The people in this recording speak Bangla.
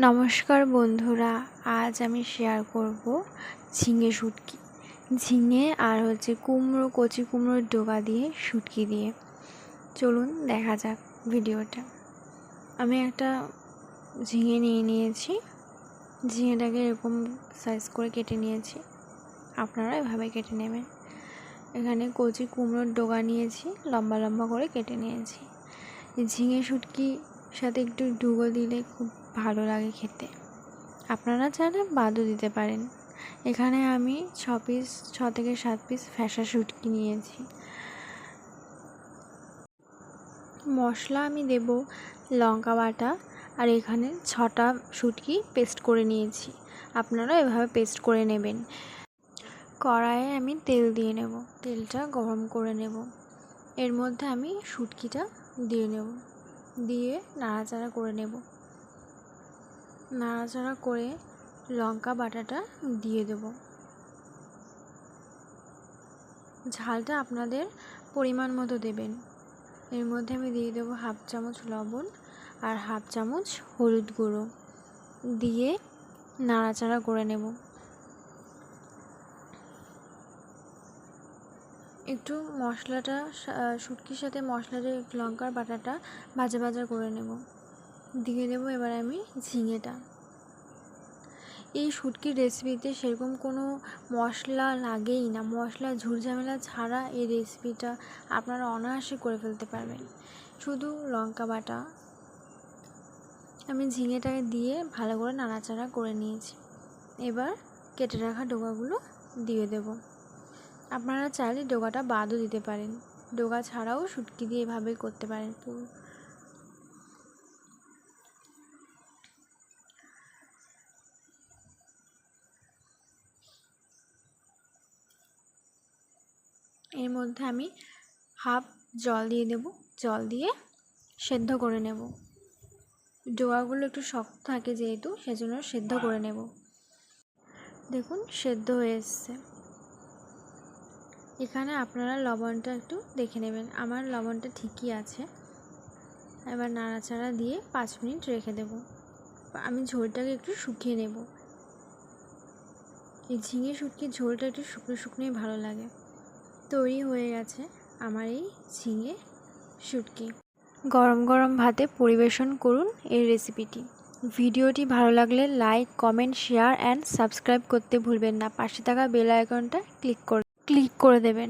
নমস্কার বন্ধুরা, আজ আমি শেয়ার করব ঝিঙে শুটকি। ঝিঙে আর কুমড়ো, কচি কুমড়োর ডগা দিয়ে শুটকি দিয়ে। চলুন দেখা যাক ভিডিওটা। আমি একটা ঝিঙে নিয়েছি। ঝিঙেটাকে এরকম সাইজ করে কেটে নিয়েছি, আপনারা এভাবে কেটে নেবেন। এখানে কচি কুমড়োর ডগা নিয়েছি, লম্বা লম্বা করে কেটে নিয়েছি। ঝিঙে শুটকি সাথে একটু ডুবো দিলে খুব ভালো লাগে খেতে। আপনারা চাইলে বাদও দিতে পারেন। এখানে আমি 6 থেকে 7 পিস ফ্যাসা শুটকি নিয়েছি। মশলা আমি দেব লঙ্কা বাটা, আর এখানে 6টা শুটকি পেস্ট করে নিয়েছি। আপনারা এভাবে পেস্ট করে নেবেন। কড়াইয়ে আমি তেল দিয়ে নেব, তেলটা গরম করে নেব। এর মধ্যে আমি শুটকিটা দিয়ে নেব, দিয়ে নাড়াচাড়া করে নেব। নাড়াচাড়া করে লঙ্কা বাটাটা দিয়ে দেব। ঝালটা আপনাদের পরিমাণ মতো দেবেন। এর মধ্যে আমি দিয়ে দেবো 1/2 চামচ লবণ আর 1/2 চামচ হলুদ গুঁড়ো, দিয়ে নাড়াচাড়া করে নেব। একটু মশলাটা শুটকির সাথে মশলাটা লঙ্কার বাটাটা ভাজা ভাজা করে নেব। দিয়ে দেবো এবার আমি ঝিঙেটা। এই শুটকির রেসিপিতে সেরকম কোনো মশলা লাগেই না। মশলা ঝুরঝামেলা ছাড়া এই রেসিপিটা আপনারা অনায়াসে করে ফেলতে পারবেন। শুধু লঙ্কা বাটা। আমি ঝিঙেটাকে দিয়ে ভালো করে নাড়াচাড়া করে নিয়েছি। এবার কেটে রাখা ডগাগুলো দিয়ে দেব। আপনারা চাইলে ডগাটা বাদও দিতে পারেন। ডগা ছাড়াও শুটকি দিয়ে এভাবে করতে পারেন পুরো। এর মধ্যে আমি হাফ জল দিয়ে দেব। জল দিয়ে সেদ্ধ করে নেব। ডগাগুলো একটু শক্ত থাকে যেহেতু, সেজন্য সেদ্ধ করে নেব। দেখুন সেদ্ধ হয়ে এসছে। এখানে আপনারা লবণটা একটু দেখে নেবেন। আমার লবণটা ঠিকই আছে। এবার নাড়াচাড়া দিয়ে 5 মিনিট রেখে দেব। আমি ঝোলটাকে একটু শুকিয়ে নেব। এই ঝিঙে শুটকির ঝোলটা একটু শুকনো শুকনোই ভালো লাগে। তৈরি হয়ে গেছে আমার এই ঝিঙে শুটকি। গরম গরম ভাতে পরিবেশন করুন এই রেসিপিটি। ভিডিওটি ভালো লাগলে like, comment, share and subscribe করতে ভুলবেন না। পাশে থাকা বেল আইকনটা ক্লিক করে দেবেন।